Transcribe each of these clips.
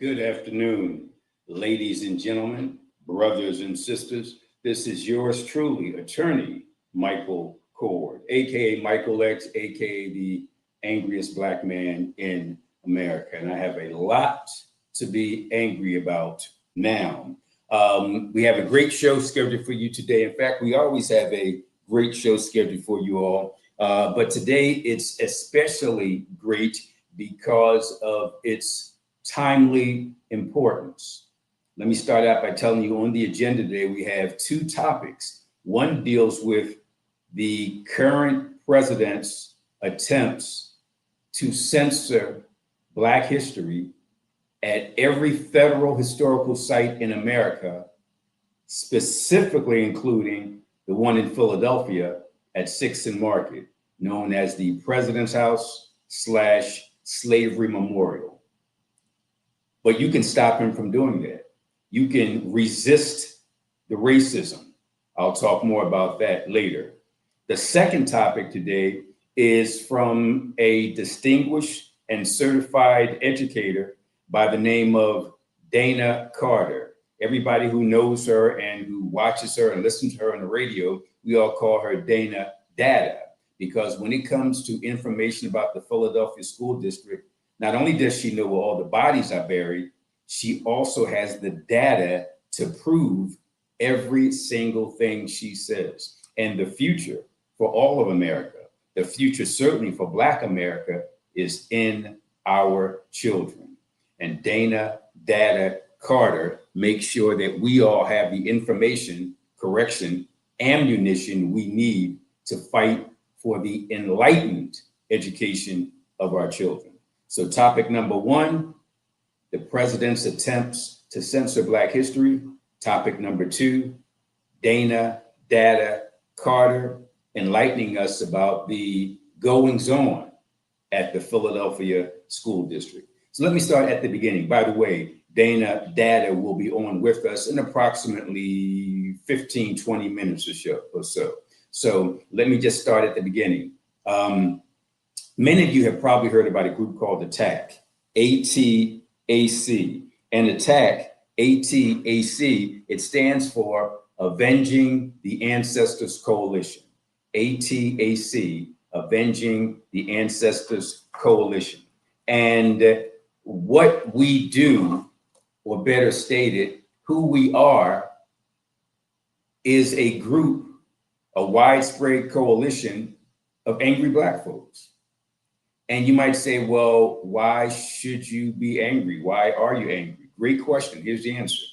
Good afternoon, ladies and gentlemen, brothers and sisters. This is yours truly, attorney Michael Cord, aka Michael X, aka the angriest black man in America. And I have a lot to be angry about now. We have a great show scheduled for you today. In fact, we always have a great show scheduled for you all. But today it's especially great because of its timely importance. Let me start out by telling you on the agenda today, we have two topics. One deals with the current president's attempts to censor Black history at every federal historical site in America, specifically including the one in Philadelphia at 6th and Market, known as the President's House / Slavery Memorial. But you can stop him from doing that. You can resist the racism. I'll talk more about that later. The second topic today is from a distinguished and certified educator by the name of Dana Carter. Everybody who knows her and who watches her and listens to her on the radio, we all call her Dana Data, because when it comes to information about the Philadelphia School District, not only does she know where all the bodies are buried, she also has the data to prove every single thing she says. And the future for all of America, the future certainly for Black America, is in our children. And Dana Data Carter makes sure that we all have the information, correction, ammunition we need to fight for the enlightened education of our children. So topic number one, the president's attempts to censor Black history. Topic number two, Dana Data Carter enlightening us about the goings on at the Philadelphia School District. So let me start at the beginning. By the way, Dana Data will be on with us in approximately 15, 20 minutes or so. So let me just start at the beginning. Many of you have probably heard about a group called ATTAC, ATAC. And ATTAC, ATAC, it stands for Avenging the Ancestors Coalition. ATAC, Avenging the Ancestors Coalition. And what we do, or better stated, who we are, is a group, a widespread coalition of angry Black folks. And you might say, well, why should you be angry? Why are you angry? Great question. Here's the answer.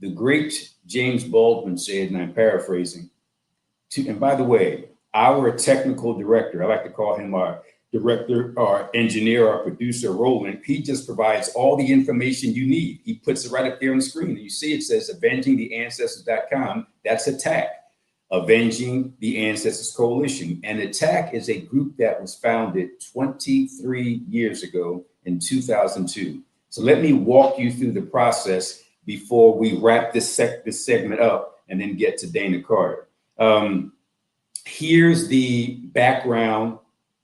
The great James Baldwin said, and I'm paraphrasing, and by the way, our technical director, I like to call him our director, our engineer, our producer, Roland, he just provides all the information you need. He puts it right up there on the screen. And you see it says avengingtheancestors.com. That's ATTAC. Avenging the Ancestors Coalition. And ATTAC is a group that was founded 23 years ago in 2002. So let me walk you through the process before we wrap this segment up and then get to Dana Carter. Here's the background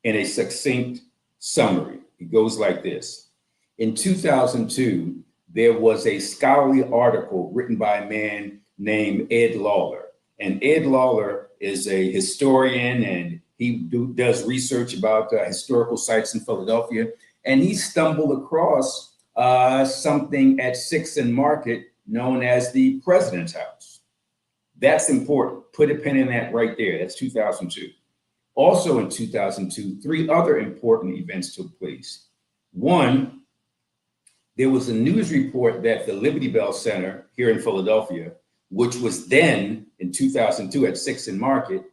in a succinct summary. It goes like this. In 2002, there was a scholarly article written by a man named Ed Lawler. And Ed Lawler is a historian, and he does research about historical sites in Philadelphia. And he stumbled across something at 6th and Market known as the President's House. That's important. Put a pin in that right there. That's 2002. Also in 2002, three other important events took place. One, there was a news report that the Liberty Bell Center here in Philadelphia, which was then in 2002 at 6th and Market,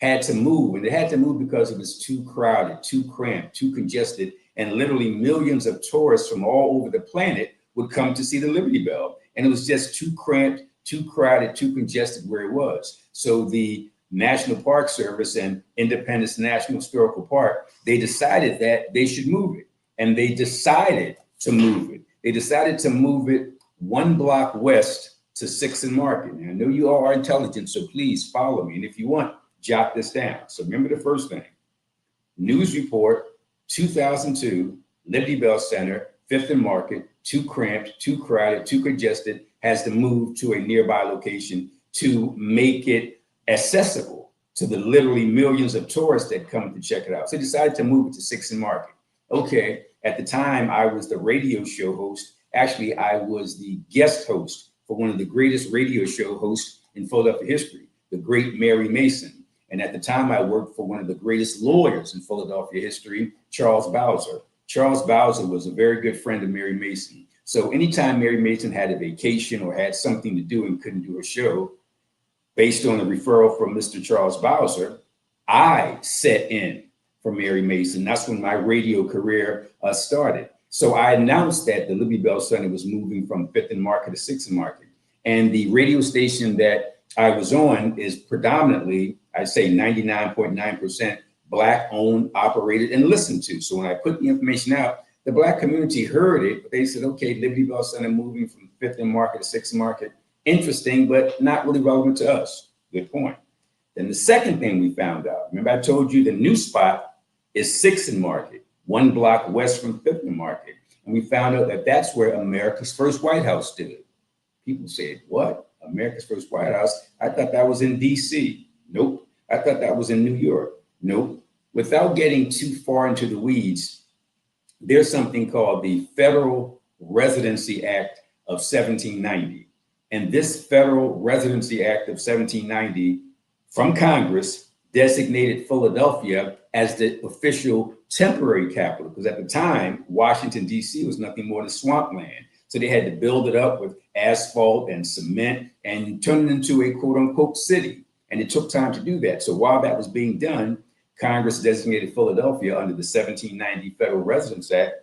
had to move. And it had to move because it was too crowded, too cramped, too congested. And literally millions of tourists from all over the planet would come to see the Liberty Bell. And it was just too cramped, too crowded, too congested where it was. So the National Park Service and Independence National Historical Park, they decided that they should move it. And they decided to move it. They decided to move it 1 block west to 6th and Market. Now, I know you all are intelligent, so please follow me. And if you want, jot this down. So remember the first thing. News report, 2002, Liberty Bell Center, Fifth and Market, too cramped, too crowded, too congested, has to move to a nearby location to make it accessible to the literally millions of tourists that come to check it out. So they decided to move it to Sixth and Market. Okay, at the time I was the radio show host. Actually, I was the guest host for one of the greatest radio show hosts in Philadelphia history, the great Mary Mason. And at the time I worked for one of the greatest lawyers in Philadelphia history, Charles Bowser. Charles Bowser was a very good friend of Mary Mason. So anytime Mary Mason had a vacation or had something to do and couldn't do a show, based on a referral from Mr. Charles Bowser, I set in for Mary Mason. That's when my radio career started. So I announced that the Liberty Bell Center was moving from Fifth and Market to Sixth and Market. And the radio station that I was on is predominantly, I'd say 99.9% Black owned, operated, and listened to. So when I put the information out, the Black community heard it, but they said, okay, Liberty Bell Center moving from Fifth and Market to Sixth and Market. Interesting, but not really relevant to us. Good point. Then the second thing we found out, remember I told you the new spot is Sixth and Market, 1 block west from Fifth and Market. And we found out that that's where America's first White House stood. People said, what? America's first White House? I thought that was in DC. Nope. I thought that was in New York. Nope. Without getting too far into the weeds, there's something called the Federal Residency Act of 1790. And this Federal Residency Act of 1790 from Congress designated Philadelphia as the official temporary capital, because at the time, Washington, D.C. was nothing more than swampland. So they had to build it up with asphalt and cement and turn it into a quote unquote city. And it took time to do that. So while that was being done, Congress designated Philadelphia under the 1790 Federal Residence Act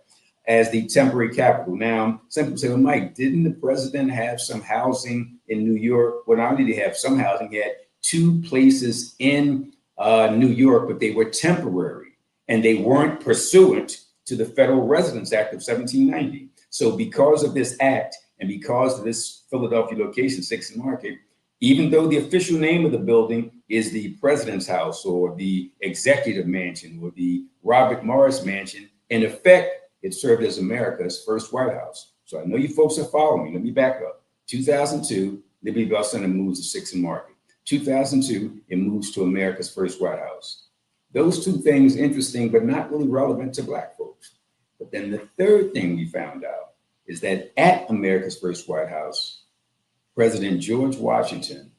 as the temporary capital. Now, some people say, well, Mike, didn't the president have some housing in New York? Well, not only did he have some housing, he had 2 places in New York, but they were temporary and they weren't pursuant to the Federal Residence Act of 1790. So because of this act and because of this Philadelphia location, Sixth and Market, even though the official name of the building is the President's House or the Executive Mansion or the Robert Morris Mansion, in effect, it served as America's first White House. So I know you folks are following me. Let me back up. 2002, Liberty Bell Center moves to Sixth and Market. 2002, it moves to America's first White House. Those 2 things interesting, but not really relevant to Black folks. But then the third thing we found out is that at America's first White House, President George Washington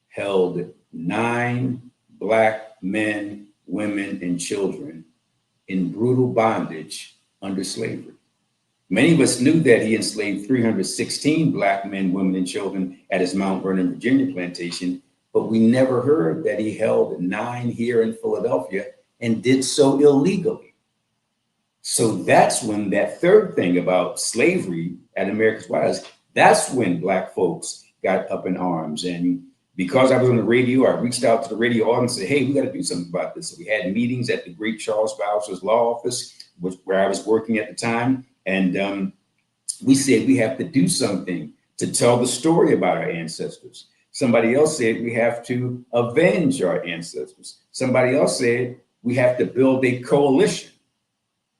held 9 Black men, women, and children in brutal bondage under slavery. Many of us knew that he enslaved 316 Black men, women, and children at his Mount Vernon, Virginia plantation, but we never heard that he held 9 here in Philadelphia and did so illegally. So that's when that third thing about slavery at America's White House, that's when Black folks got up in arms. And because I was on the radio, I reached out to the radio audience and said, hey, we got to do something about this. So we had meetings at the great Charles Bowser's law office, where I was working at the time. And we said, we have to do something to tell the story about our ancestors. Somebody else said, we have to avenge our ancestors. Somebody else said, we have to build a coalition.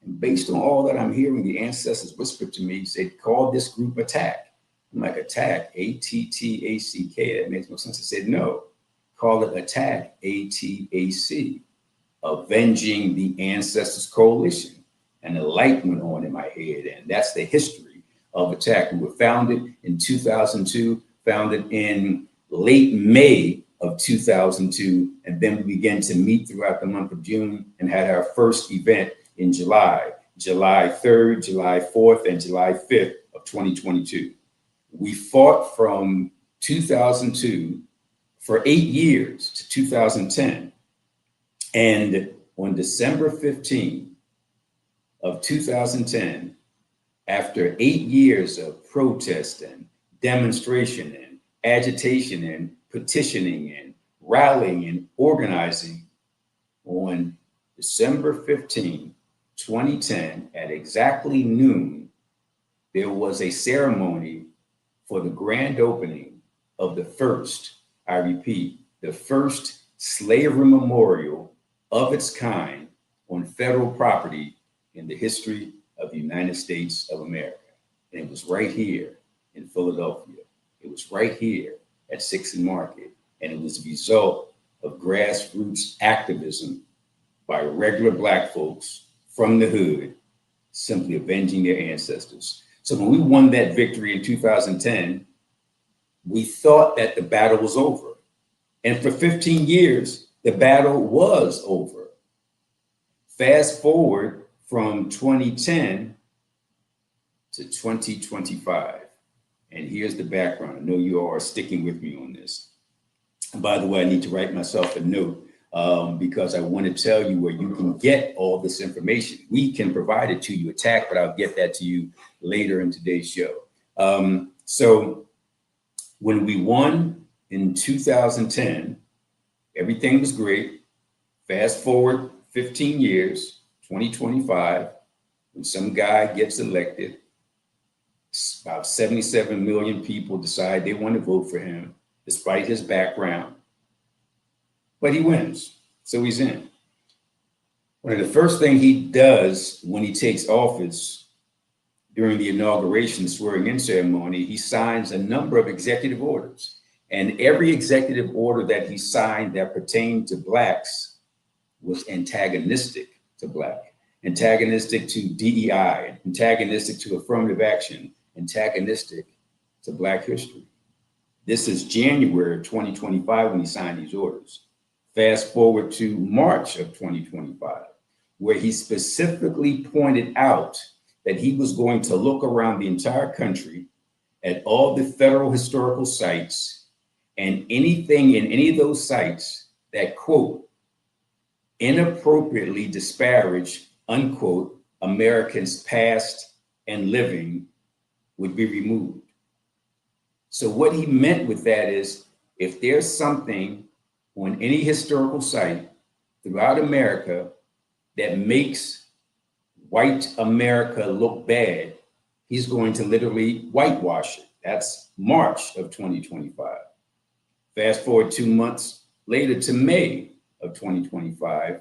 And based on all that I'm hearing, the ancestors whispered to me, said, call this group ATTACK. I'm like, ATTACK, A-T-T-A-C-K. That makes no sense. I said, no, call it ATTACK, A-T-A-C, Avenging the Ancestors Coalition. And a light went on in my head. And that's the history of ATTACK. We were founded in 2002, founded in late May of 2002. And then we began to meet throughout the month of June and had our first event in July 3rd, July 4th, and July 5th of 2022. We fought from 2002 for 8 years to 2010. And on December 15 of 2010, after 8 years of protest and demonstration and agitation and petitioning and rallying and organizing, on December 15, 2010, at exactly noon, there was a ceremony for the grand opening of the first, I repeat, the first slavery memorial of its kind on federal property in the history of the United States of America. And it was right here in Philadelphia. It was right here at 6th and Market. And it was a result of grassroots activism by regular Black folks from the hood, simply avenging their ancestors. So when we won that victory in 2010, we thought that the battle was over. And for 15 years, the battle was over. Fast forward from 2010 to 2025. And here's the background. I know you all are sticking with me on this. And by the way, I need to write myself a note because I want to tell you where you can get all this information. We can provide it to you, but I'll get that to you later in today's show. So when we won in 2010, everything was great. Fast forward 15 years, 2025, when some guy gets elected, about 77 million people decide they want to vote for him, despite his background. But he wins, so he's in. One of the first things he does when he takes office during the inauguration swearing-in ceremony, he signs a number of executive orders. And every executive order that he signed that pertained to Blacks was antagonistic to Black, antagonistic to DEI, antagonistic to affirmative action, antagonistic to Black history. This is January of 2025 when he signed these orders. Fast forward to March of 2025, where he specifically pointed out that he was going to look around the entire country at all the federal historical sites and anything in any of those sites that, quote, inappropriately disparage, unquote, Americans past and living would be removed. So what he meant with that is, if there's something on any historical site throughout America that makes white America look bad, he's going to literally whitewash it. That's March of 2025. Fast forward 2 months later to May of 2025,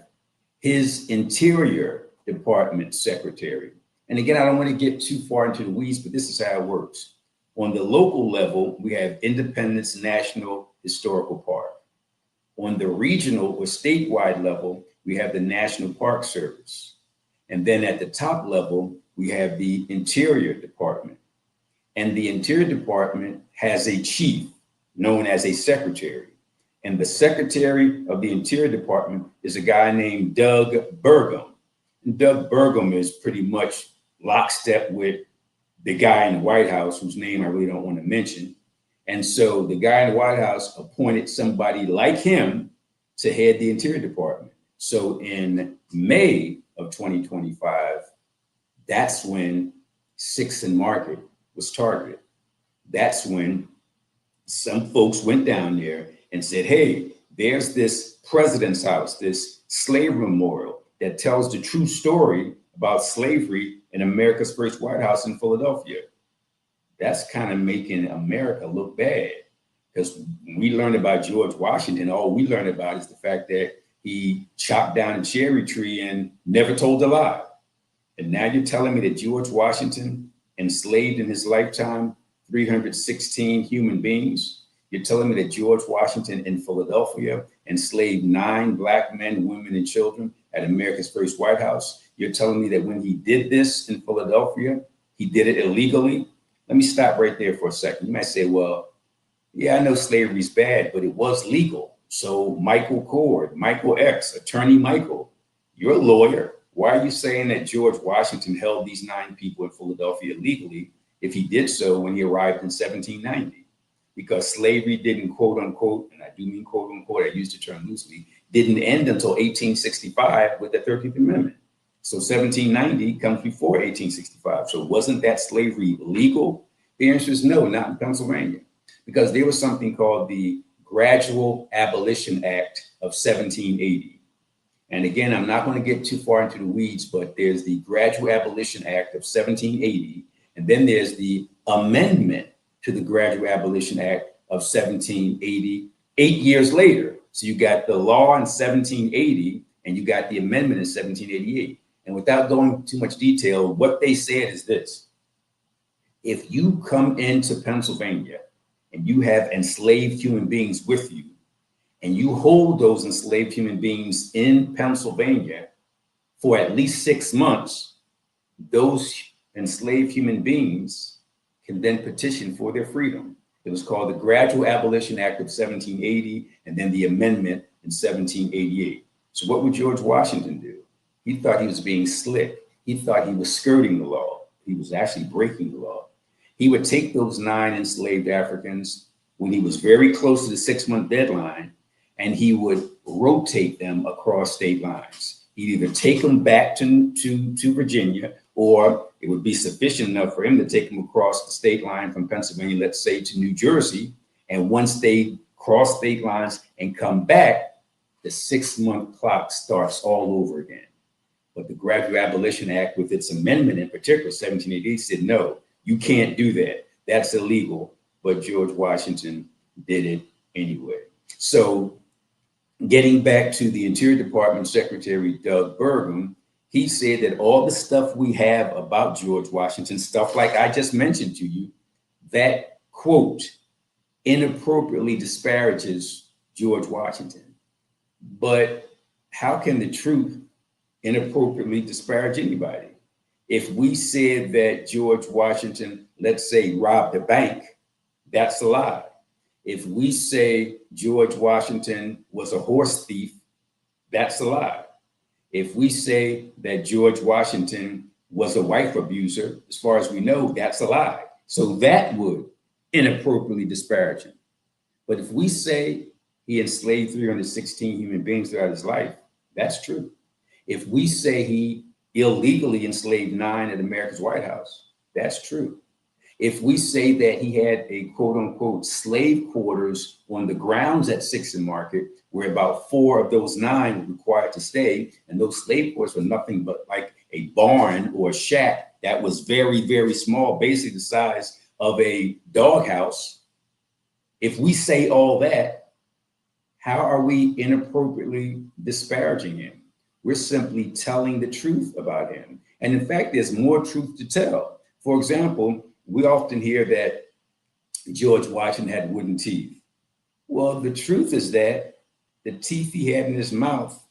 his Interior Department secretary. And again, I don't want to get too far into the weeds, but this is how it works. On the local level, we have Independence National Historical Park. On the regional or statewide level, we have the National Park Service. And then at the top level, we have the Interior Department. And the Interior Department has a chief known as a secretary. And the secretary of the Interior Department is a guy named Doug Burgum. And Doug Burgum is pretty much lockstep with the guy in the White House, whose name I really don't want to mention. And so the guy in the White House appointed somebody like him to head the Interior Department. So in May of 2025, that's when 6th and Market was targeted. That's when some folks went down there and said, hey, there's this president's house, this slavery memorial that tells the true story about slavery in America's first White House in Philadelphia. That's kind of making America look bad, because when we learned about George Washington, all we learned about is the fact that he chopped down a cherry tree and never told a lie. And now you're telling me that George Washington enslaved in his lifetime 316 human beings? You're telling me that George Washington in Philadelphia enslaved 9 Black men, women, and children at America's first White House? You're telling me that when he did this in Philadelphia, he did it illegally? Let me stop right there for a second. You might say, well, yeah, I know slavery's bad, but it was legal. So Michael Cord, Michael X, Attorney Michael, you're a lawyer. Why are you saying that George Washington held these 9 people in Philadelphia illegally if he did so when he arrived in 1790? Because slavery didn't, quote unquote, and I do mean quote unquote, I use the term loosely, didn't end until 1865 with the 13th Amendment. So 1790 comes before 1865. So wasn't that slavery legal? The answer is no, not in Pennsylvania, because there was something called the Gradual Abolition Act of 1780. And again, I'm not going to get too far into the weeds, but there's the Gradual Abolition Act of 1780, and then there's the amendment to the Gradual Abolition Act of 1780, 8 years later. So you got the law in 1780, and you got the amendment in 1788. And without going too much detail, what they said is this: if you come into Pennsylvania and you have enslaved human beings with you, and you hold those enslaved human beings in Pennsylvania for at least 6 months, those enslaved human beings can then petition for their freedom. It was called the Gradual Abolition Act of 1780, and then the amendment in 1788. So what would George Washington do? He thought he was being slick. He thought he was skirting the law. He was actually breaking the law. He would take those 9 enslaved Africans when he was very close to the 6-month deadline, and he would rotate them across state lines. He'd either take them back to Virginia, or it would be sufficient enough for him to take them across the state line from Pennsylvania, let's say, to New Jersey. And once they cross state lines and come back, the 6-month clock starts all over again. But the Gradual Abolition Act, with its amendment in particular, 1788, said, no, you can't do that. That's illegal. But George Washington did it anyway. So getting back to the Interior Department Secretary, Doug Burgum, he said that all the stuff we have about George Washington, stuff like I just mentioned to you, that, quote, inappropriately disparages George Washington. But how can the truth inappropriately disparage anybody? If we said that George Washington, let's say, robbed a bank, that's a lie. If we say George Washington was a horse thief, that's a lie. If we say that George Washington was a wife abuser, as far as we know, that's a lie. So that would inappropriately disparage him. But if we say he enslaved 316 human beings throughout his life, that's true. If we say he illegally enslaved 9 at America's White House, that's true. If we say that he had a quote unquote slave quarters on the grounds at 6th and Market, where about 4 of those 9 were required to stay, and those slave quarters were nothing but like a barn or a shack that was very, very small, basically the size of a doghouse. If we say all that, how are we inappropriately disparaging him? We're simply telling the truth about him. And in fact, there's more truth to tell. For example, we often hear that George Washington had wooden teeth. Well, the truth is that the teeth he had in his mouth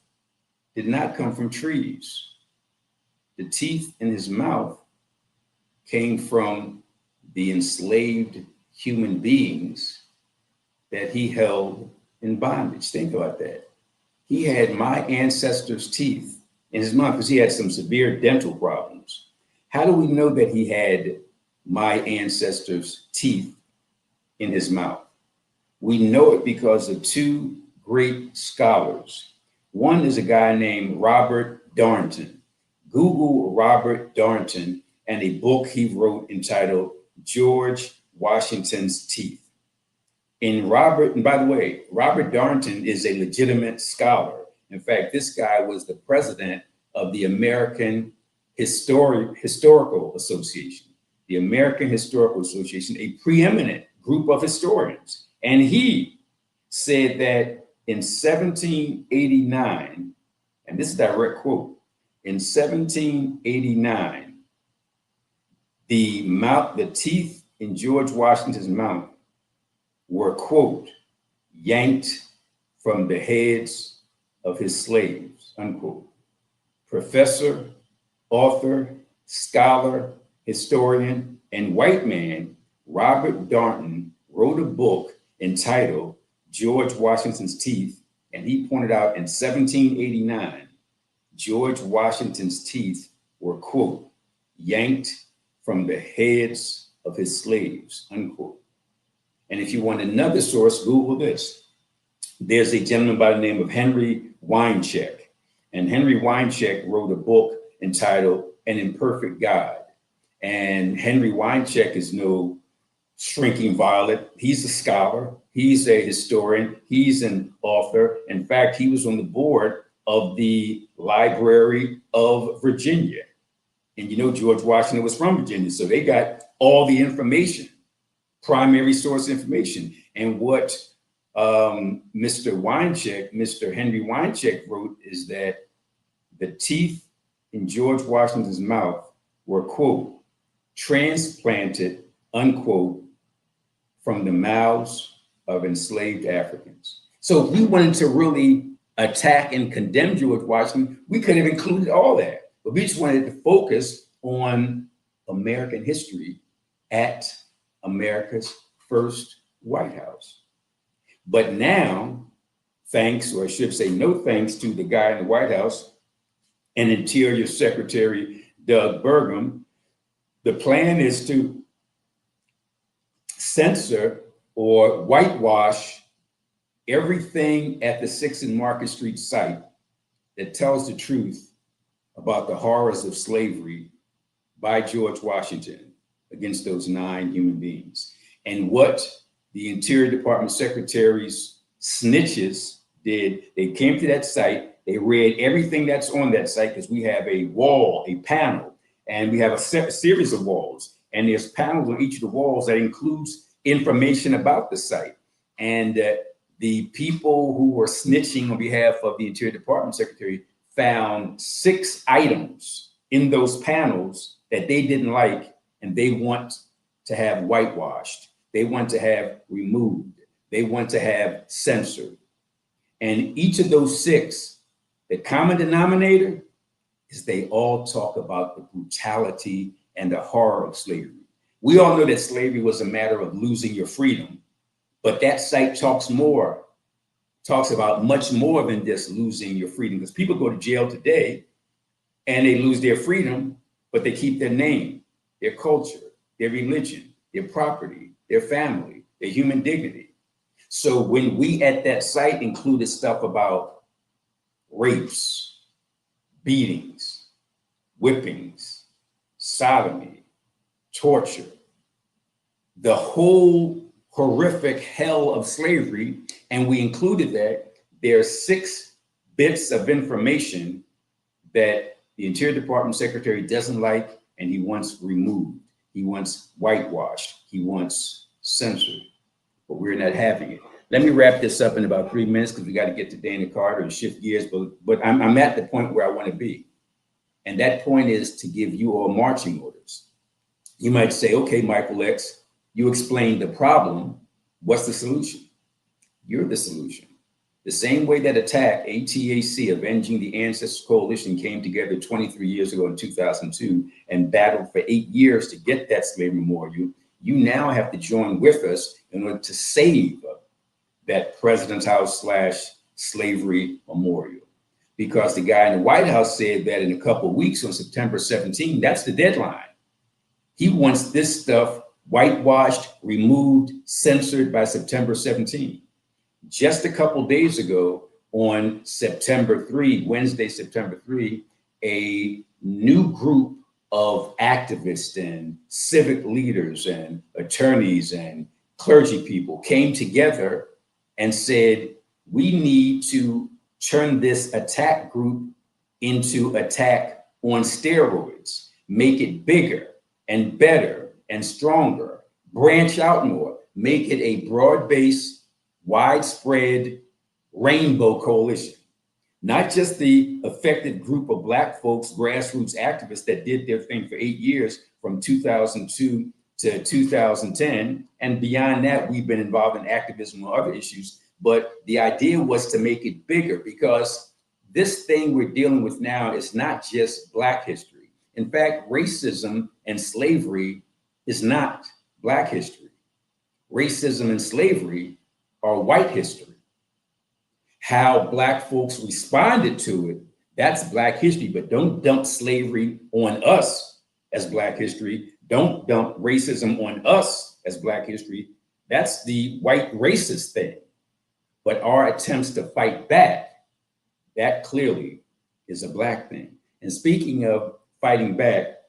did not come from trees. The teeth in his mouth came from the enslaved human beings that he held in bondage. Think about that. He had my ancestors' teeth in his mouth because he had some severe dental problems. How do we know that he had my ancestors' teeth in his mouth? We know it because of 2 great scholars. One is a guy named Robert Darnton. Google Robert Darnton and a book he wrote entitled George Washington's Teeth. And by the way, Robert Darnton is a legitimate scholar. In fact, this guy was the president of the American Historical Association. The American Historical Association, a preeminent group of historians. And he said that in 1789, and this is a direct quote, in 1789, the teeth in George Washington's mouth were, quote, yanked from the heads of his slaves, unquote. Professor, author, scholar, historian, and white man Robert Darnton wrote a book entitled George Washington's Teeth, and he pointed out in 1789, George Washington's teeth were, quote, yanked from the heads of his slaves, unquote. And if you want another source, Google this. There's a gentleman by the name of Henry Weincheck, and Henry Weincheck wrote a book entitled An Imperfect God. And Henry Weincheck is no shrinking violet. He's a scholar. He's a historian. He's an author. In fact, he was on the board of the Library of Virginia. And you know, George Washington was from Virginia, so they got all the information, primary source information. And what Mr. Henry Weincheck wrote is that the teeth in George Washington's mouth were, quote, transplanted, unquote, from the mouths of enslaved Africans. So if we wanted to really attack and condemn George Washington, we could have included all that. But we just wanted to focus on American history at America's first White House. But now, thanks, or I should say no thanks to the guy in the White House and Interior Secretary Doug Burgum, the plan is to censor or whitewash everything at the 6th and Market Street site that tells the truth about the horrors of slavery by George Washington against those 9 human beings. And what the Interior Department secretaries snitches did, they came to that site, they read everything that's on that site, because we have a wall, a panel, and we have a series of walls, and there's panels on each of the walls that includes information about the site. And the people who were snitching on behalf of the Interior Department secretary found 6 items in those panels that they didn't like, and they want to have whitewashed. They want to have removed. They want to have censored. And each of those 6, the common denominator is they all talk about the brutality and the horror of slavery. We all know that slavery was a matter of losing your freedom, but that site talks about much more than just losing your freedom, because people go to jail today and they lose their freedom, but they keep their name, their culture, their religion, their property, their family, their human dignity. So when we at that site included stuff about rapes, beatings, whippings, sodomy, torture, the whole horrific hell of slavery, and we included that, there are 6 bits of information that the Interior Department secretary doesn't like, and he wants removed. He wants whitewashed. He wants censored, but we're not having it. Let me wrap this up in about 3 minutes, because we got to get to Dana Carter and shift gears, but I'm at the point where I want to be. And that point is to give you all marching orders. You might say, okay, Michael X, you explained the problem. What's the solution? You're the solution. The same way that ATTAC, ATAC, Avenging the Ancestors Coalition, came together 23 years ago in 2002 and battled for 8 years to get that slave memorial, you now have to join with us in order to save that President's House / slavery memorial. Because the guy in the White House said that in a couple of weeks, on September 17, that's the deadline. He wants this stuff whitewashed, removed, censored by September 17. Just a couple of days ago, on September 3, Wednesday, September 3, a new group of activists and civic leaders and attorneys and clergy people came together and said, we need to turn this ATTAC group into ATTAC on steroids, make it bigger and better and stronger, branch out more, make it a broad-based, widespread rainbow coalition. Not just the affected group of Black folks, grassroots activists that did their thing for 8 years from 2002 to 2010. And beyond that, we've been involved in activism on other issues. But the idea was to make it bigger, because this thing we're dealing with now is not just Black history. In fact, racism and slavery is not Black history. Racism and slavery are white history. How Black folks responded to it, that's Black history, but don't dump slavery on us as Black history. Don't dump racism on us as Black history. That's the white racist thing. But our attempts to fight back, that clearly is a Black thing. And speaking of fighting back,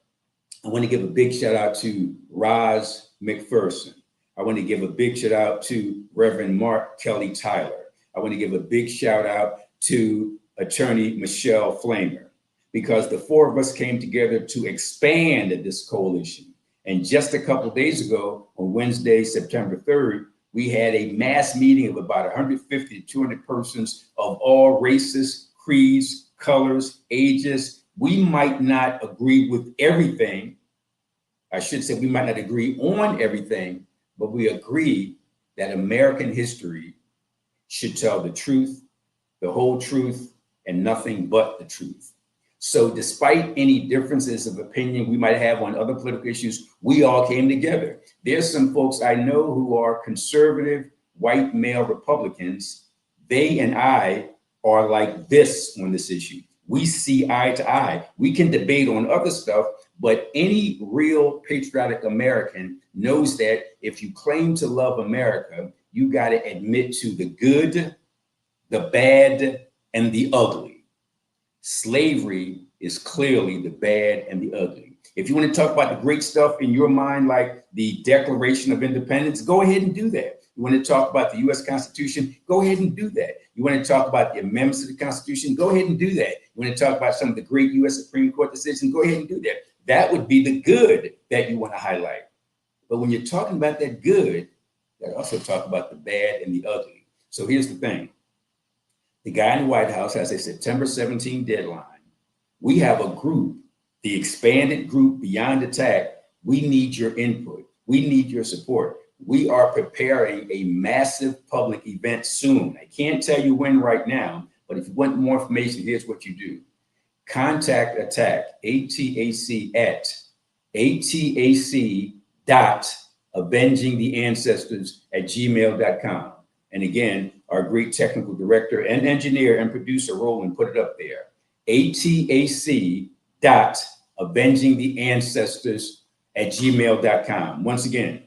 I want to give a big shout out to Roz McPherson. I want to give a big shout out to Reverend Mark Kelly Tyler. I want to give a big shout out to Attorney Michelle Flamer, because the 4 of us came together to expand this coalition. And just a couple of days ago, on Wednesday, September 3rd, we had a mass meeting of about 150 to 200 persons of all races, creeds, colors, ages, We might not agree with everything. I should say we might not agree on everything, but we agree that American history should tell the truth, the whole truth, and nothing but the truth. So, despite any differences of opinion we might have on other political issues, we all came together. There's some folks I know who are conservative, white male Republicans. They and I are like this on this issue. We see eye to eye. We can debate on other stuff, but any real patriotic American knows that if you claim to love America, you got to admit to the good, the bad, and the ugly. Slavery is clearly the bad and the ugly. If you want to talk about the great stuff in your mind, like the Declaration of Independence, go ahead and do that. You want to talk about the US Constitution, go ahead and do that. You want to talk about the amendments to the Constitution, go ahead and do that. You want to talk about some of the great US Supreme Court decisions, go ahead and do that. That would be the good that you want to highlight. But when you're talking about that good, you also talk about the bad and the ugly. So here's the thing. The guy in the White House has a September 17 deadline. We have a group, the expanded group Beyond Attack. We need your input. We need your support. We are preparing a massive public event soon. I can't tell you when right now, but if you want more information, here's what you do. Contact ATTAC, ATAC at ATAC.avengingtheancestors@gmail.com. And again, our great technical director and engineer and producer, Roland, put it up there. ATAC.avengingtheancestors@gmail.com. Once again,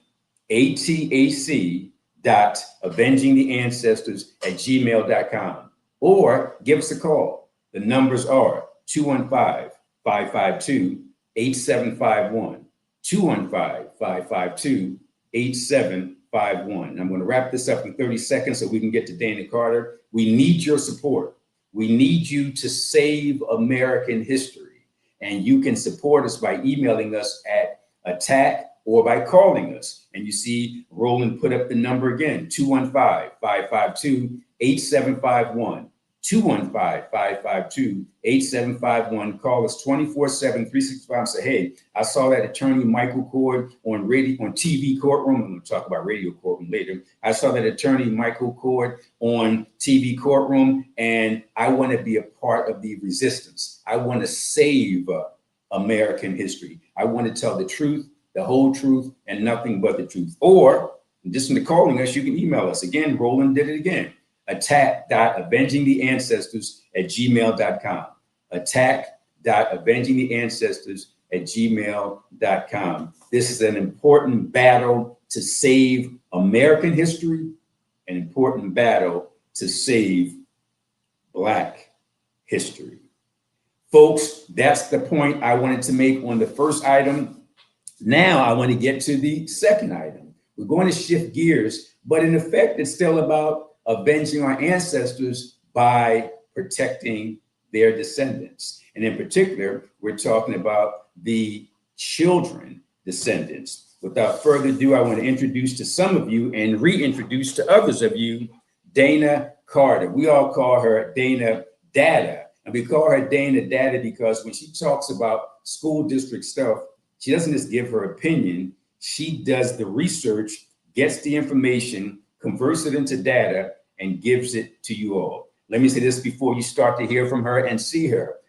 ATAC.avengingtheancestors@gmail.com. Or give us a call. The numbers are 215-552-8751. 215-552-8751. I'm going to wrap this up in 30 seconds so we can get to Dana Carter. We need your support. We need you to save American history. And you can support us by emailing us at attack or by calling us. And you see Roland put up the number again, 215-552-8751. 215-552-8751. Call us 24/7, 365. Say, hey, I saw that attorney Michael Cord on TV Courtroom. I'm going to talk about radio courtroom later. I saw that attorney Michael Cord on TV Courtroom, and I want to be a part of the resistance. I want to save American history. I want to tell the truth, the whole truth, and nothing but the truth. Or, just in the calling us, you can email us. Again, Roland did it again. Attack.avengingtheancestors@gmail.com. Attack.avengingtheancestors@gmail.com. This is an important battle to save American history, an important battle to save Black history. Folks, that's the point I wanted to make on the first item. Now I want to get to the second item. We're going to shift gears, but in effect, it's still about avenging our ancestors by protecting their descendants. And in particular, we're talking about the children descendants. Without further ado, I want to introduce to some of you and reintroduce to others of you, Dana Carter. We all call her Dana Data. And we call her Dana Data because when she talks about school district stuff, she doesn't just give her opinion. She does the research, gets the information, converts it into data, and gives it to you all. Let me say this before you start to hear from her and see her.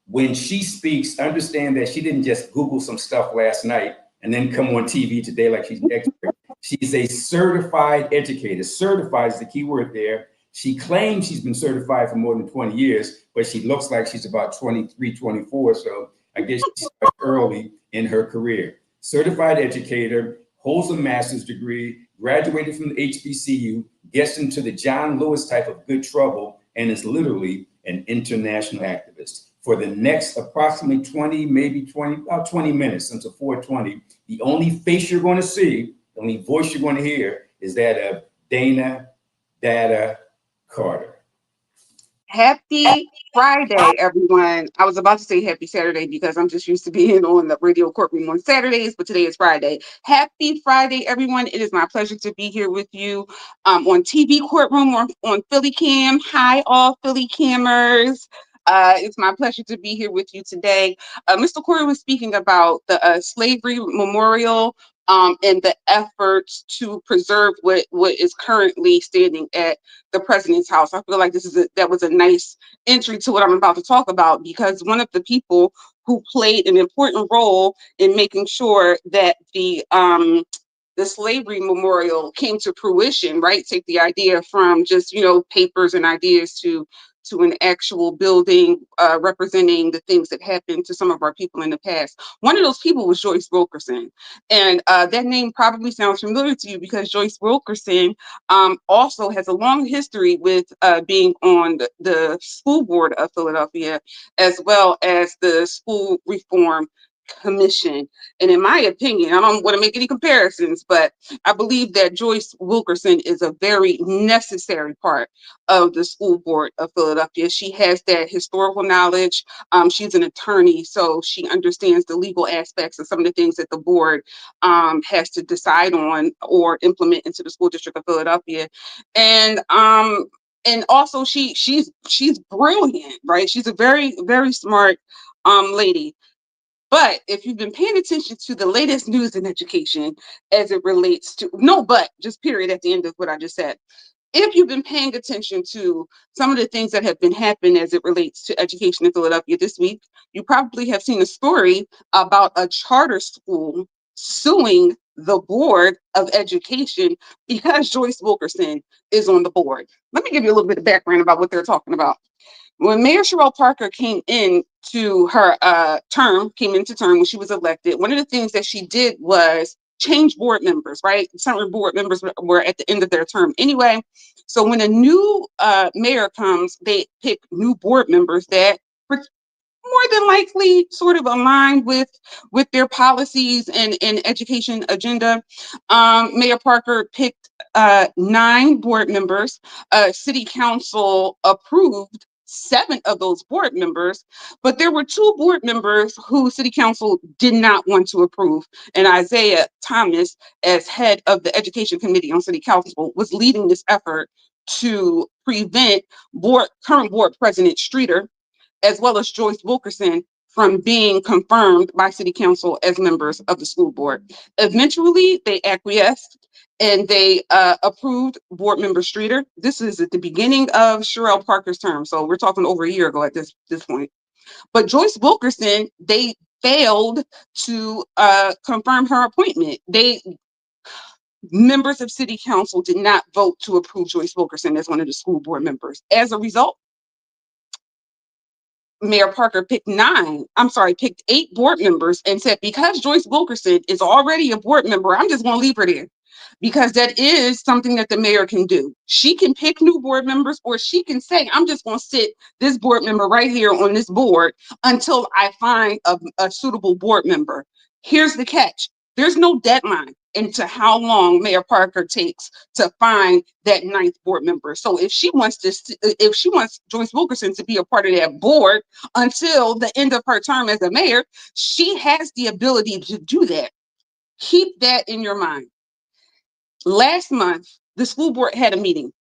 When she speaks, understand that she didn't just Google some stuff last night and then come on TV today like she's an expert. She's a certified educator. Certified is the key word there. She claims she's been certified for more than 20 years, but she looks like she's about 23, 24. So I guess she started early in her career. Certified educator, holds a master's degree, graduated from the HBCU, gets into the John Lewis type of good trouble, and is literally an international activist. For the next approximately 20, maybe 20, about 20 minutes until 4:20, the only face you're going to see, the only voice you're going to hear is that of Dana Data Carter. Happy Friday, everyone. I was about to say happy Saturday because I'm just used to being on the radio courtroom on Saturdays, but today is Friday. Happy Friday, everyone. It is my pleasure to be here with you on TV Courtroom or on Philly Cam. Hi, all Philly Cammers. It's my pleasure to be here with you today. Mr. Corey was speaking about the slavery memorial and the efforts to preserve what is currently standing at the president's house. I feel like that was a nice entry to what I'm about to talk about, because one of the people who played an important role in making sure that the slavery memorial came to fruition, right? Take the idea from just, papers and ideas to an actual building representing the things that happened to some of our people in the past. One of those people was Joyce Wilkerson. And that name probably sounds familiar to you because Joyce Wilkerson also has a long history with being on the school board of Philadelphia, as well as the school reform commission. And in my opinion, I don't want to make any comparisons, but I believe that Joyce Wilkerson is a very necessary part of the school board of Philadelphia. She has that historical knowledge. She's an attorney, so she understands the legal aspects of some of the things that the board has to decide on or implement into the school district of Philadelphia. And also she's brilliant, right? She's a very, very smart lady. But if you've been paying attention to the latest news in education as it relates to, no, but just period at the end of what I just said. If you've been paying attention to some of the things that have been happening as it relates to education in Philadelphia this week, you probably have seen a story about a charter school suing the Board of Education because Joyce Wilkerson is on the board. Let me give you a little bit of background about what they're talking about. When Mayor Sherelle Parker came into her came into term when she was elected, one of the things that she did was change board members, right? Some board members were at the end of their term anyway. So when a new mayor comes, they pick new board members that more than likely sort of align with their policies and education agenda. Mayor Parker picked 9 board members. City Council approved 7 of those board members, but there were 2 board members who City Council did not want to approve. And Isaiah Thomas, as head of the Education Committee on City Council, was leading this effort to prevent current board president Streeter, as well as Joyce Wilkerson, from being confirmed by City Council as members of the school board. Eventually, they acquiesced and they approved board member Streeter. This is at the beginning of Sherelle Parker's term, so we're talking over a year ago at this point. But Joyce Wilkerson, they failed to confirm her appointment. Members of City Council did not vote to approve Joyce Wilkerson as one of the school board members. As a result, Mayor Parker picked 8 board members and said, because Joyce Wilkerson is already a board member, I'm just going to leave her there, because that is something that the mayor can do. She can pick new board members, or she can say, I'm just going to sit this board member right here on this board until I find a suitable board member. Here's the catch. There's no deadline into how long Mayor Parker takes to find that 9th board member. So if she wants Joyce Wilkerson to be a part of that board until the end of her term as a mayor, she has the ability to do that. Keep that in your mind. Last month, the school board had a meeting.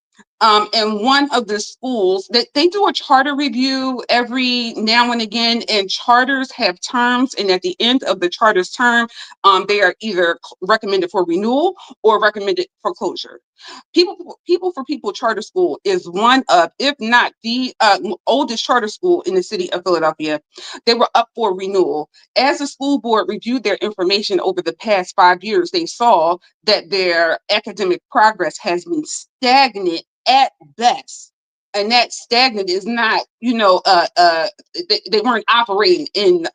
And one of the schools that they do a charter review every now and again, and charters have terms. And at the end of the charter's term, they are either recommended for renewal or recommended for closure. People for People Charter School is one of, if not the oldest charter school in the city of Philadelphia. They were up for renewal. As the school board reviewed their information over the past 5 years, they saw that their academic progress has been stagnant at best. And that stagnant is not, they weren't operating in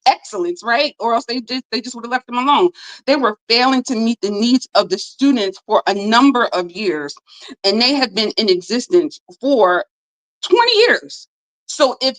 excellence, right? Or else they just would have left them alone. They were failing to meet the needs of the students for a number of years, and they have been in existence for 20 years. So if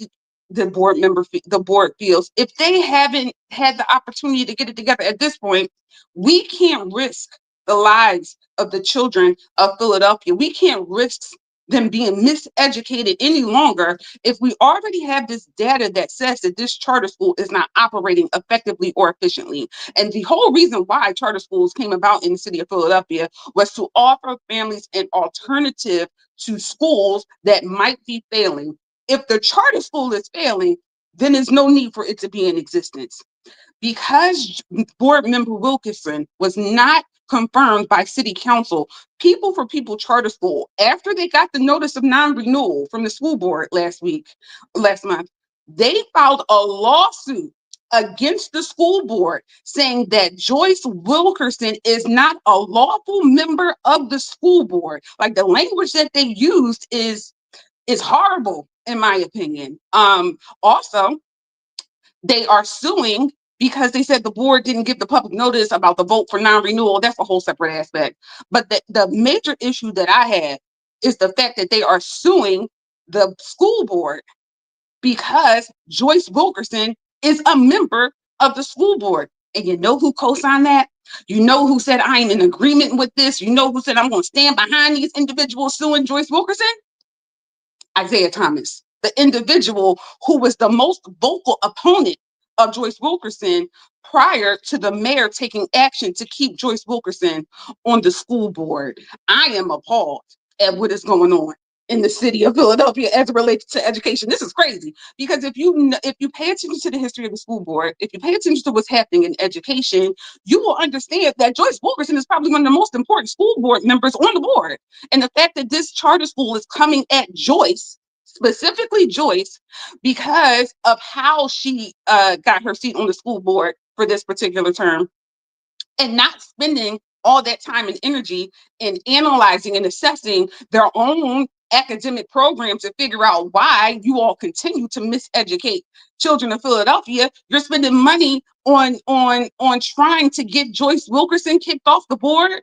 the board feels if they haven't had the opportunity to get it together at this point, we can't risk the lives of the children of Philadelphia. We can't risk them being miseducated any longer if we already have this data that says that this charter school is not operating effectively or efficiently. And the whole reason why charter schools came about in the city of Philadelphia was to offer families an alternative to schools that might be failing. If the charter school is failing, then there's no need for it to be in existence. Because board member Wilkerson was not confirmed by city council, People for People Charter School, after they got the notice of non-renewal from the school board last month, they filed a lawsuit against the school board saying that Joyce Wilkerson is not a lawful member of the school board. Like, the language that they used is horrible, in my opinion. Also, they are suing because they said the board didn't give the public notice about the vote for non-renewal. That's a whole separate aspect. But the major issue that I have is the fact that they are suing the school board because Joyce Wilkerson is a member of the school board. And you know who co-signed that? You know who said, I am in agreement with this? You know who said, I'm going to stand behind these individuals suing Joyce Wilkerson? Isaiah Thomas, the individual who was the most vocal opponent of Joyce Wilkerson prior to the mayor taking action to keep Joyce Wilkerson on the school board. I am appalled at what is going on in the city of Philadelphia as it relates to education. This is crazy, because if you pay attention to the history of the school board, if you pay attention to what's happening in education, you will understand that Joyce Wilkerson is probably one of the most important school board members on the board. And the fact that this charter school is coming at Joyce, specifically Joyce, because of how she got her seat on the school board for this particular term, and not spending all that time and energy in analyzing and assessing their own academic program to figure out why you all continue to miseducate children of Philadelphia. You're spending money on trying to get Joyce Wilkerson kicked off the board.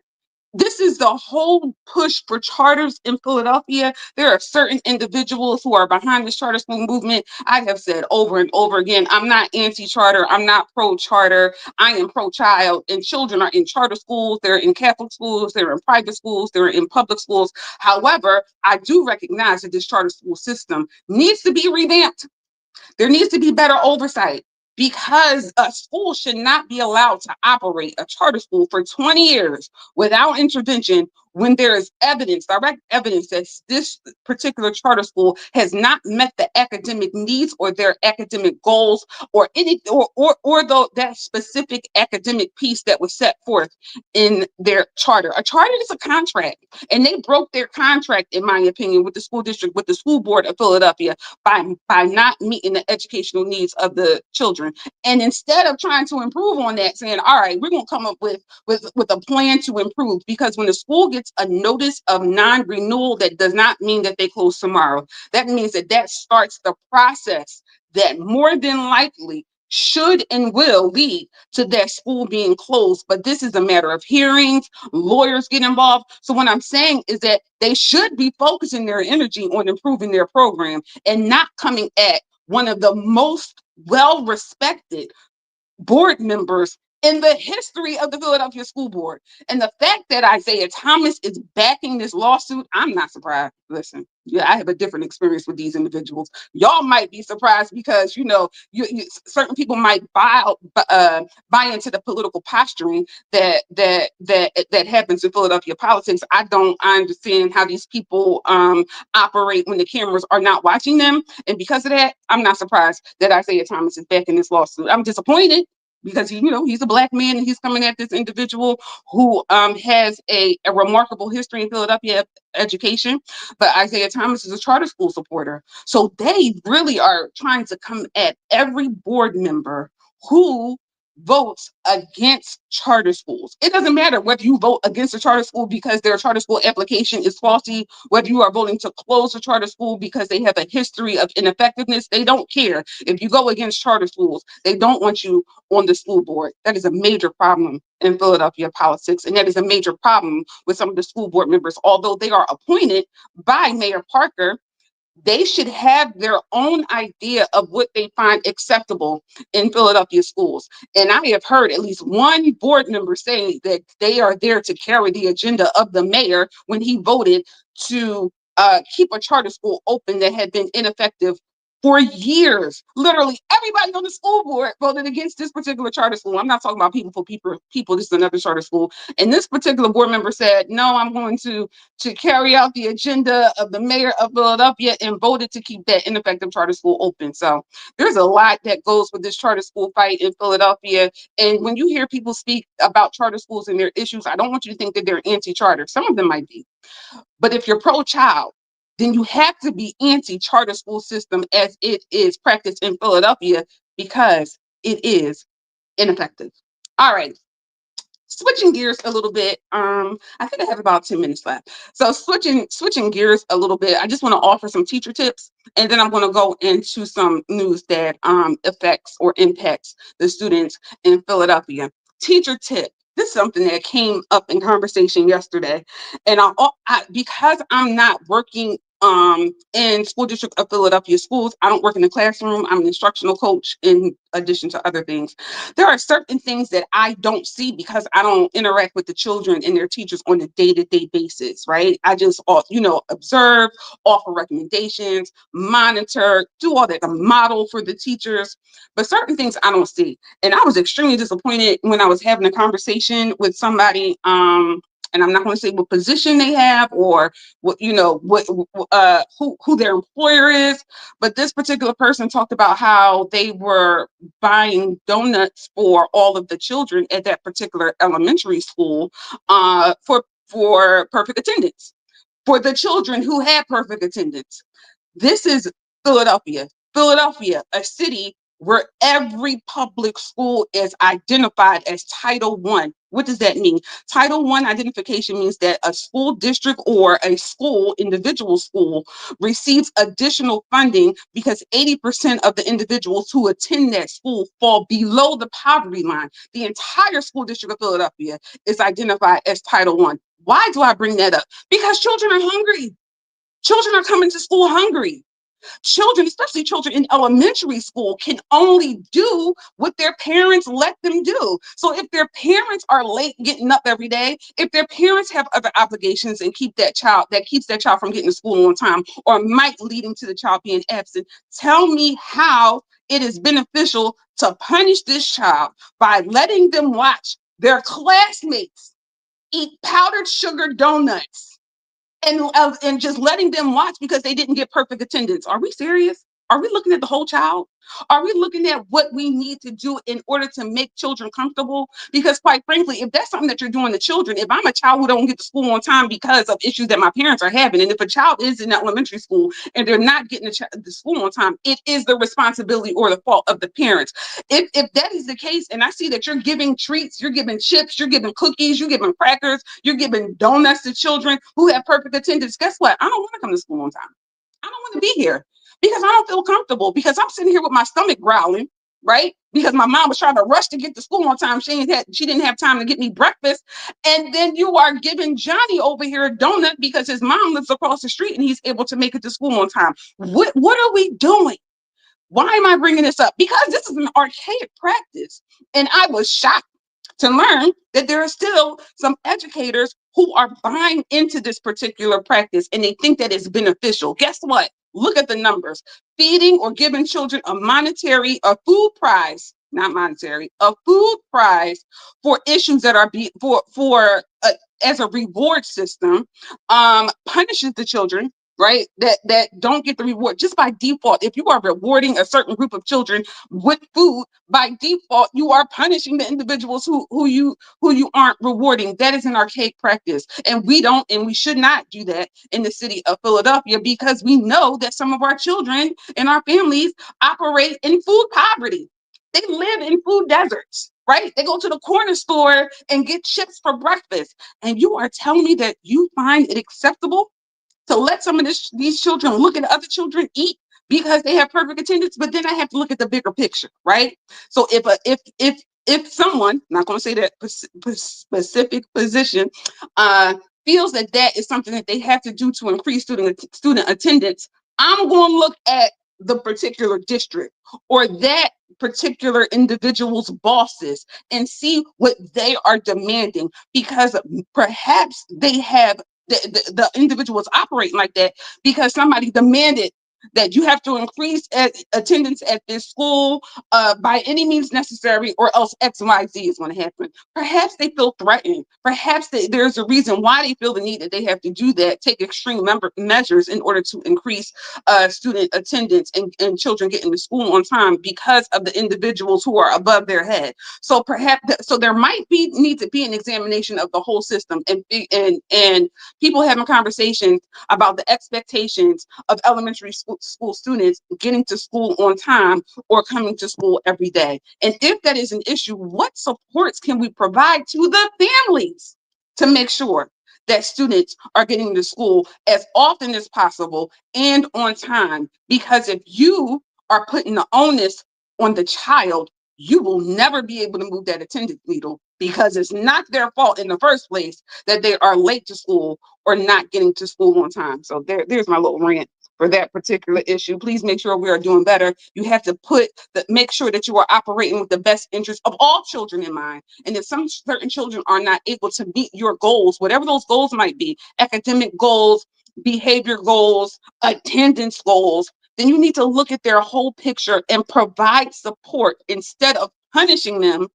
This is the whole push for charters in Philadelphia. There are certain individuals who are behind this charter school movement. I have said over and over again, I'm not anti-charter. I'm not pro-charter. I am pro-child. And children are in charter schools. They're in Catholic schools. They're in private schools. They're in public schools. However, I do recognize that this charter school system needs to be revamped. There needs to be better oversight, because a school should not be allowed to operate, a charter school, for 20 years without intervention when there is evidence, direct evidence, that this particular charter school has not met the academic needs or their academic goals, or that specific academic piece that was set forth in their charter. A charter is a contract, and they broke their contract, in my opinion, with the school district, with the school board of Philadelphia, by not meeting the educational needs of the children. And instead of trying to improve on that, saying, all right, we're going to come up with a plan to improve, because when the school gets a notice of non-renewal, that does not mean that they close tomorrow. That means that starts the process that more than likely should and will lead to that school being closed. But this is a matter of hearings, lawyers get involved. So what I'm saying is that they should be focusing their energy on improving their program and not coming at one of the most well-respected board members in the history of the Philadelphia School Board. And the fact that Isaiah Thomas is backing this lawsuit, I'm not surprised. Listen, yeah, I have a different experience with these individuals. Y'all might be surprised because, certain people might buy into the political posturing that happens in Philadelphia politics. I understand how these people operate when the cameras are not watching them. And because of that, I'm not surprised that Isaiah Thomas is backing this lawsuit. I'm disappointed, because he's a Black man, and he's coming at this individual who has a remarkable history in Philadelphia education. But Isaiah Thomas is a charter school supporter. So they really are trying to come at every board member who votes against charter schools. It doesn't matter whether you vote against a charter school because their charter school application is faulty, whether you are voting to close a charter school because they have a history of ineffectiveness. They don't care. If you go against charter schools, they don't want you on the school board. That is a major problem in Philadelphia politics, and that is a major problem with some of the school board members. Although they are appointed by Mayor Parker, they should have their own idea of what they find acceptable in Philadelphia schools. And I have heard at least one board member say that they are there to carry the agenda of the mayor when he voted to keep a charter school open that had been ineffective For years, literally everybody on the school board voted against this particular charter school. I'm not talking about people. This is another charter school. And this particular board member said, no, I'm going to carry out the agenda of the mayor of Philadelphia, and voted to keep that ineffective charter school open. So there's a lot that goes with this charter school fight in Philadelphia. And when you hear people speak about charter schools and their issues, I don't want you to think that they're anti-charter. Some of them might be. But if you're pro-child, then you have to be anti-charter school system as it is practiced in Philadelphia, because it is ineffective. All right. Switching gears a little bit. I think I have about 10 minutes left. So switching gears a little bit, I just want to offer some teacher tips, and then I'm going to go into some news that affects or impacts the students in Philadelphia. Teacher tip. This is something that came up in conversation yesterday, and because I'm not working in school district of Philadelphia schools, I don't work in the classroom. I'm an instructional coach in addition to other things. There are certain things that I don't see because I don't interact with the children and their teachers on a day-to-day basis, right? I just, observe, offer recommendations, monitor, do all that, the model for the teachers, but certain things I don't see. And I was extremely disappointed when I was having a conversation with somebody, and I'm not going to say what position they have or what, who their employer is, but this particular person talked about how they were buying donuts for all of the children at that particular elementary school for perfect attendance, for the children who had perfect attendance. This is Philadelphia. Philadelphia, a city where every public school is identified as Title I. What does that mean? Title I identification means that a school district or a school, individual school, receives additional funding because 80% of the individuals who attend that school fall below the poverty line. The entire school district of Philadelphia is identified as Title I. Why do I bring that up? Because children are hungry. Children are coming to school hungry. Children, especially children in elementary school, can only do what their parents let them do. So if their parents are late getting up every day, if their parents have other obligations and keeps that child from getting to school on time, or might leading to the child being absent, tell me how it is beneficial to punish this child by letting them watch their classmates eat powdered sugar donuts and just letting them watch because they didn't get perfect attendance. Are we serious? Are we looking at the whole child? Are we looking at what we need to do in order to make children comfortable? Because quite frankly, if that's something that you're doing to children, if I'm a child who don't get to school on time because of issues that my parents are having, and if a child is in elementary school and they're not getting to school on time, it is the responsibility or the fault of the parents. If that is the case, and I see that you're giving treats, you're giving chips, you're giving cookies, you're giving crackers, you're giving donuts to children who have perfect attendance, guess what? I don't want to come to school on time. I don't want to be here because I don't feel comfortable, because I'm sitting here with my stomach growling, right? Because my mom was trying to rush to get to school on time. She didn't have time to get me breakfast. And then you are giving Johnny over here a donut because his mom lives across the street and he's able to make it to school on time. What are we doing? Why am I bringing this up? Because this is an archaic practice. And I was shocked to learn that there are still some educators who are buying into this particular practice and they think that it's beneficial. Guess what? Look at the numbers. Feeding or giving children a food prize, not monetary, a food prize for issues that are as a reward system, punishes the children, right? That don't get the reward just by default. If you are rewarding a certain group of children with food, by default, you are punishing the individuals who you aren't rewarding. That is an archaic practice, and we should not do that in the city of Philadelphia, because we know that some of our children and our families operate in food poverty. They live in food deserts, right? They go to the corner store and get chips for breakfast, and you are telling me that you find it acceptable to let some of these children look at other children eat because they have perfect attendance? But then I have to look at the bigger picture, right? So if someone, not going to say that specific position, feels that that is something that they have to do to increase student attendance, I'm going to look at the particular district or that particular individual's bosses and see what they are demanding, because perhaps they have the individuals operating like that because somebody demanded that you have to increase attendance at this school by any means necessary, or else X, Y, Z is going to happen. Perhaps they feel threatened. Perhaps there's a reason why they feel the need that they have to do that, take extreme measures in order to increase student attendance and children getting to school on time because of the individuals who are above their head. So perhaps, so there might need to be an examination of the whole system, and people having conversations about the expectations of elementary school students getting to school on time or coming to school every day. And if that is an issue, what supports can we provide to the families to make sure that students are getting to school as often as possible and on time? Because if you are putting the onus on the child, you will never be able to move that attendance needle, because it's not their fault in the first place that they are late to school or not getting to school on time. So there's my little rant for that particular issue. Please make sure we are doing better. You have to make sure that you are operating with the best interest of all children in mind. And if some certain children are not able to meet your goals, whatever those goals might be, academic goals, behavior goals, attendance goals, then you need to look at their whole picture and provide support instead of punishing them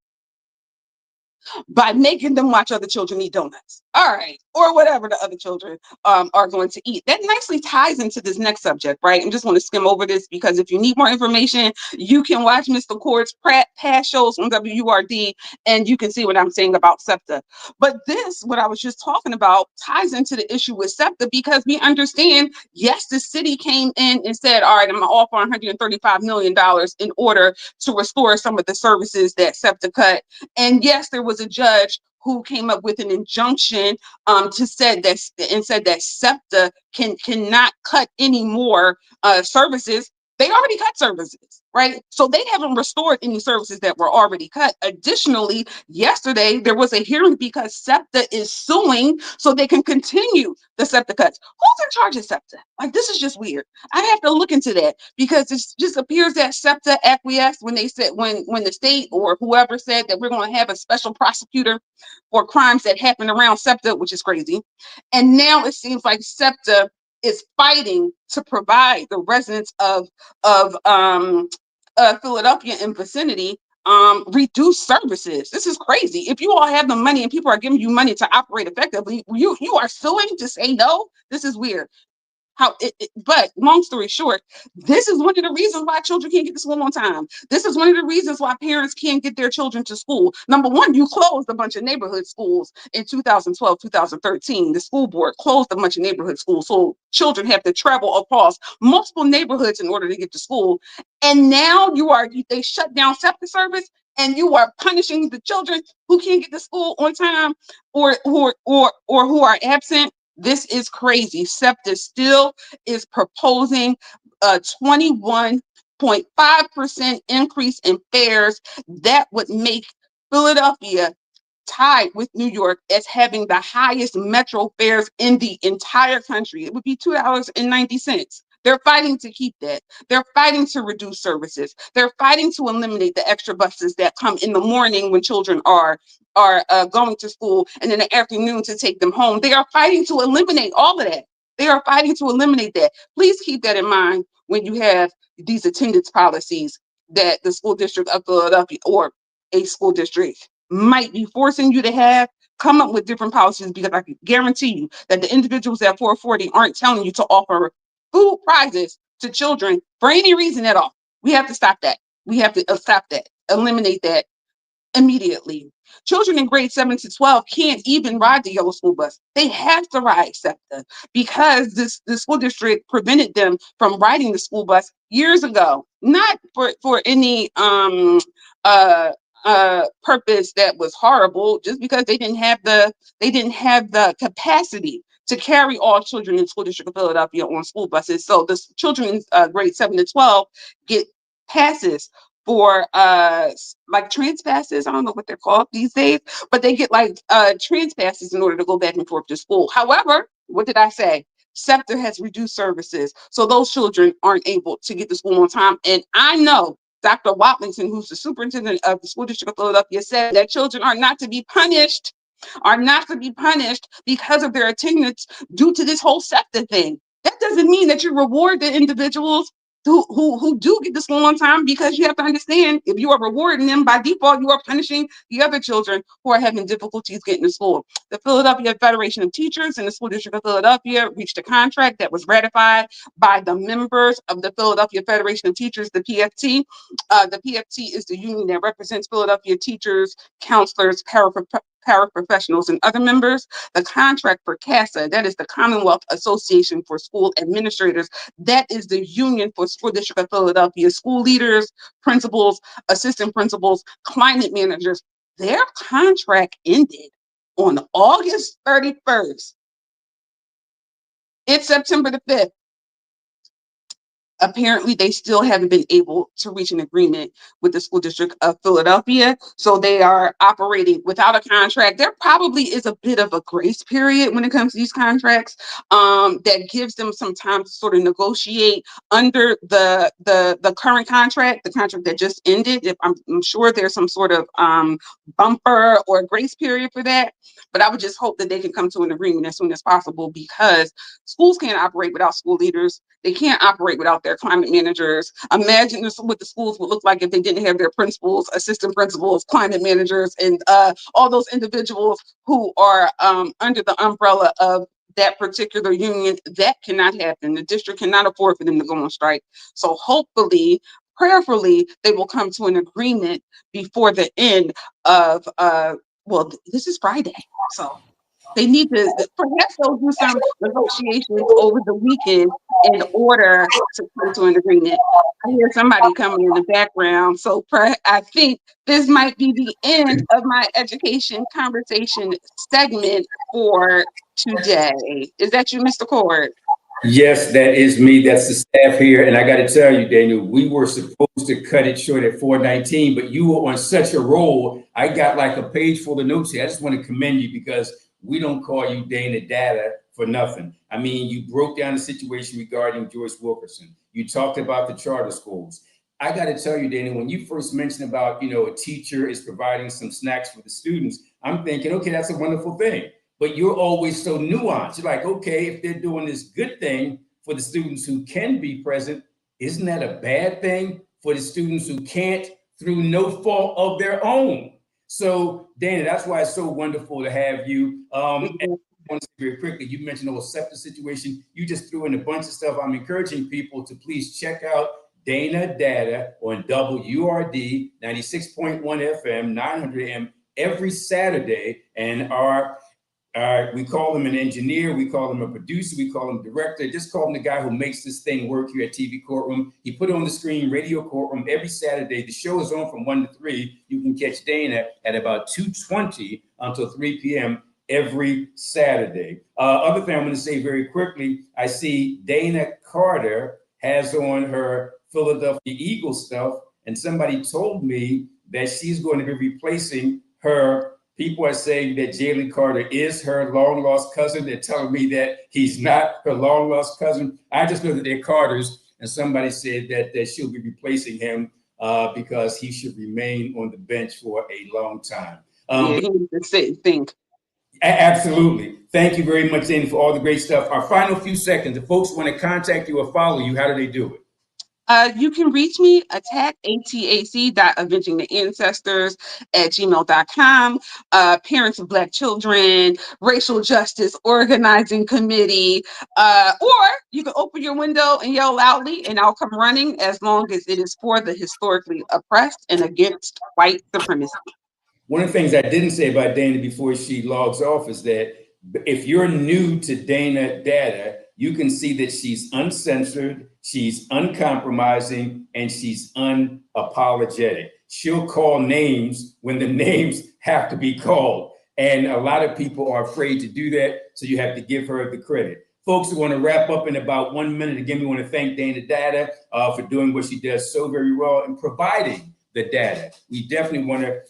by making them watch other children eat donuts, all right, or whatever the other children are going to eat. That nicely ties into this next subject, right? I'm just going to skim over this, because if you need more information, you can watch Mr. Cord's past shows on WURD, and you can see what I'm saying about SEPTA. But this, what I was just talking about, ties into the issue with SEPTA, because we understand, yes, the city came in and said, all right, I'm going to offer $135 million in order to restore some of the services that SEPTA cut. And yes, there was a judge who came up with an injunction said that SEPTA cannot cut any more services. They already cut services, right? So they haven't restored any services that were already cut. Additionally, yesterday there was a hearing because SEPTA is suing so they can continue the SEPTA cuts. Who's in charge of SEPTA? Like, this is just weird. I have to look into that, because it just appears that SEPTA acquiesced when they said, when the state or whoever said that we're going to have a special prosecutor for crimes that happen around SEPTA, which is crazy. And now it seems like SEPTA is fighting to provide the residents of Philadelphia and vicinity reduced services. This is crazy. If you all have the money and people are giving you money to operate effectively, you are suing to say no. This is weird. But long story short, this is one of the reasons why children can't get to school on time. This is one of the reasons why parents can't get their children to school. Number one, you closed a bunch of neighborhood schools in 2012, 2013. The school board closed a bunch of neighborhood schools. So children have to travel across multiple neighborhoods in order to get to school. And now they shut down SEPTA service, and you are punishing the children who can't get to school on time or who are absent. This is crazy. SEPTA still is proposing a 21.5% increase in fares. That would make Philadelphia tied with New York as having the highest metro fares in the entire country. It would be $2.90. They're fighting to keep that. They're fighting to reduce services. They're fighting to eliminate the extra buses that come in the morning when children are going to school, and in the afternoon to take them home. They are fighting to eliminate all of that. They are fighting to eliminate that. Please keep that in mind when you have these attendance policies that the school district of Philadelphia or a school district might be forcing you to have. Come up with different policies, because I can guarantee you that the individuals at 440 aren't telling you to offer food prizes to children for any reason at all. We have to stop that. We have to stop that. Eliminate that immediately. Children in grades 7 to 12 can't even ride the yellow school bus. They have to ride SEPTA, because the school district prevented them from riding the school bus years ago, not for any purpose that was horrible, just because they didn't have the capacity to carry all children in the school district of Philadelphia on school buses. So the children in grades 7 to 12 get passes for like trans passes. I don't know what they're called these days, but they get like trans passes in order to go back and forth to school. However, what did I say? SEPTA has reduced services, so those children aren't able to get to school on time. And I know Dr. Watlington, who's the superintendent of the school district of Philadelphia, said that children are not to be punished because of their attendance due to this whole SEPTA thing. That doesn't mean that you reward the individuals who do get to school on time, because you have to understand, if you are rewarding them, by default, you are punishing the other children who are having difficulties getting to school. The Philadelphia Federation of Teachers and the School District of Philadelphia reached a contract that was ratified by the members of the Philadelphia Federation of Teachers, the PFT. The PFT is the union that represents Philadelphia teachers, counselors, paraprofessionals, and other members. The contract for CASA, that is the Commonwealth Association for School Administrators, that is the union for School District of Philadelphia school leaders, principals, assistant principals, climate managers. Their contract ended on August 31st. It's September the 5th. Apparently, they still haven't been able to reach an agreement with the School District of Philadelphia. So they are operating without a contract. There probably is a bit of a grace period when it comes to these contracts, that gives them some time to sort of negotiate under the current contract, the contract that just ended. If I'm sure there's some sort of bumper or grace period for that. But I would just hope that they can come to an agreement as soon as possible, because schools can't operate without school leaders. They can't operate without their climate managers. Imagine what the schools would look like if they didn't have their principals, assistant principals, climate managers, and all those individuals who are under the umbrella of that particular union. That cannot happen. The district cannot afford for them to go on strike. So hopefully, prayerfully, they will come to an agreement before the end of, well, this is Friday. So they need to, perhaps they'll do some negotiations over the weekend in order to come to an agreement. I hear somebody coming in the background, so I think this might be the end of my education conversation segment for today. Is that you, Mr. Cord? Yes, that is me. That's the staff here. And I got to tell you, Daniel, we were supposed to cut it short at 4:19, but you were on such a roll. I got like a page full of notes here. I just want to commend you, because we don't call you Dana Data for nothing. I mean, you broke down the situation regarding Joyce Wilkerson. You talked about the charter schools. I got to tell you, Dana, when you first mentioned about, a teacher is providing some snacks for the students, I'm thinking, okay, that's a wonderful thing. But you're always so nuanced. You're like, okay, if they're doing this good thing for the students who can be present, isn't that a bad thing for the students who can't, through no fault of their own? So, Dana, that's why it's so wonderful to have you. And I want to say very quickly, you mentioned the whole SEPTA situation. You just threw in a bunch of stuff. I'm encouraging people to please check out Dana Data on WRD 96.1 FM, 900 AM every Saturday. And we call him an engineer, we call him a producer, we call him director, just call him the guy who makes this thing work here at TV Courtroom. He put on the screen Radio Courtroom every Saturday. The show is on from 1 to 3. You can catch Dana at about 2:20 until 3 p.m. every Saturday. Other thing I'm going to say very quickly, I see Dana Carter has on her Philadelphia Eagles stuff, and somebody told me that she's going to be replacing her. People are saying that Jalen Carter is her long lost cousin. They're telling me that he's not her long lost cousin. I just know that they're Carters, and somebody said that she'll be replacing him because he should remain on the bench for a long time. Yeah, he needs to sit and think. Absolutely. Thank you very much, Dana, for all the great stuff. Our final few seconds. If folks want to contact you or follow you, how do they do it? You can reach me, attack@gmail.com. Parents of Black Children, Racial Justice Organizing Committee, or you can open your window and yell loudly, and I'll come running, as long as it is for the historically oppressed and against white supremacy. One of the things I didn't say about Dana before she logs off is that if you're new to Dana Data, you can see that she's uncensored, she's uncompromising, and she's unapologetic. She'll call names when the names have to be called. And a lot of people are afraid to do that, so you have to give her the credit. Folks, we want to wrap up in about 1 minute. Again, we want to thank Dana Data for doing what she does so very well and providing the data. We definitely want to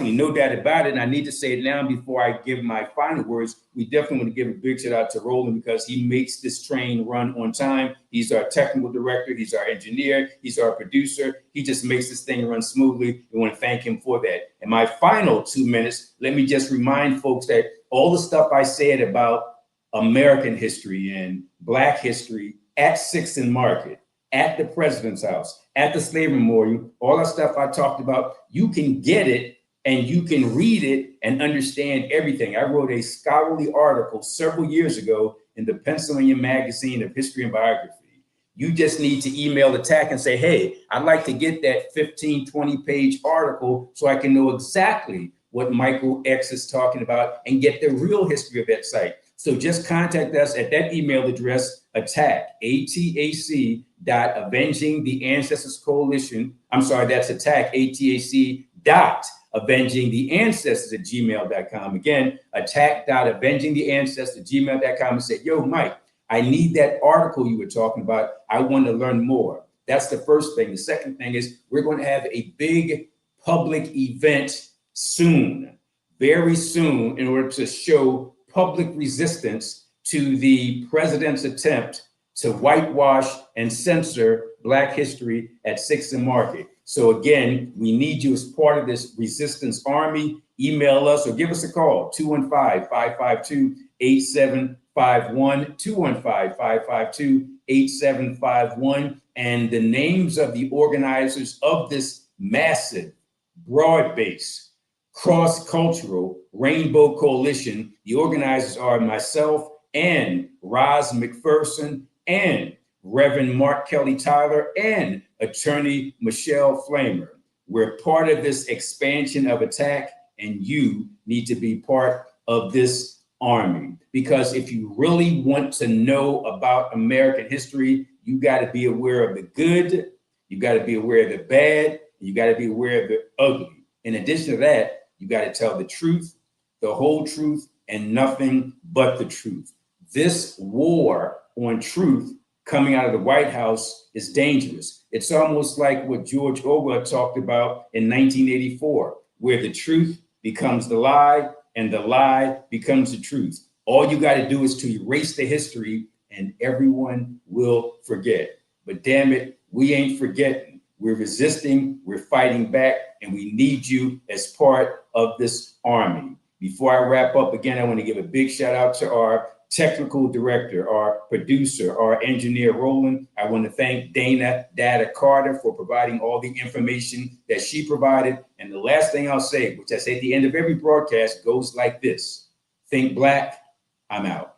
no doubt about it. And I need to say it now before I give my final words. We definitely want to give a big shout out to Roland, because he makes this train run on time. He's our technical director. He's our engineer. He's our producer. He just makes this thing run smoothly. We want to thank him for that. In my final 2 minutes, let me just remind folks that all the stuff I said about American history and Black history at 6th and Market, at the President's House, at the Slave Memorial, all that stuff I talked about. You can get it and you can read it and understand everything. I wrote a scholarly article several years ago in the Pennsylvania Magazine of History and Biography. You just need to email the TAC and say, hey, I'd like to get that 15, 20-page article so I can know exactly what Michael X is talking about and get the real history of that site. So just contact us at that email address, attack, ATAC, dot avenging the ancestors coalition. I'm sorry, that's attack, ATAC, dot avenging the ancestors at gmail.com. Again, attack.avenging the ancestors at gmail.com and say, yo, Mike, I need that article you were talking about. I want to learn more. That's the first thing. The second thing is we're going to have a big public event soon, very soon, in order to show public resistance to the president's attempt to whitewash and censor Black history at 6th and Market. So again, we need you as part of this resistance army. Email us or give us a call, 215-552-8751, 215-552-8751. And the names of the organizers of this massive, broad-based, cross-cultural Rainbow Coalition, the organizers are myself and Roz McPherson and Reverend Mark Kelly Tyler and Attorney Michelle Flamer. We're part of this expansion of attack, and you need to be part of this army. Because if you really want to know about American history, you got to be aware of the good, you got to be aware of the bad, and you got to be aware of the ugly. In addition to that, you got to tell the truth, the whole truth, and nothing but the truth. This war on truth coming out of the White House is dangerous. It's almost like what George Orwell talked about in 1984, where the truth becomes the lie and the lie becomes the truth. All you got to do is to erase the history and everyone will forget. But damn it, we ain't forgetting. We're resisting, we're fighting back, and we need you as part of this army. Before I wrap up, again, I want to give a big shout out to our technical director, our producer, our engineer, Roland. I want to thank Dana Data Carter for providing all the information that she provided. And the last thing I'll say, which I say at the end of every broadcast, goes like this. Think Black, I'm out.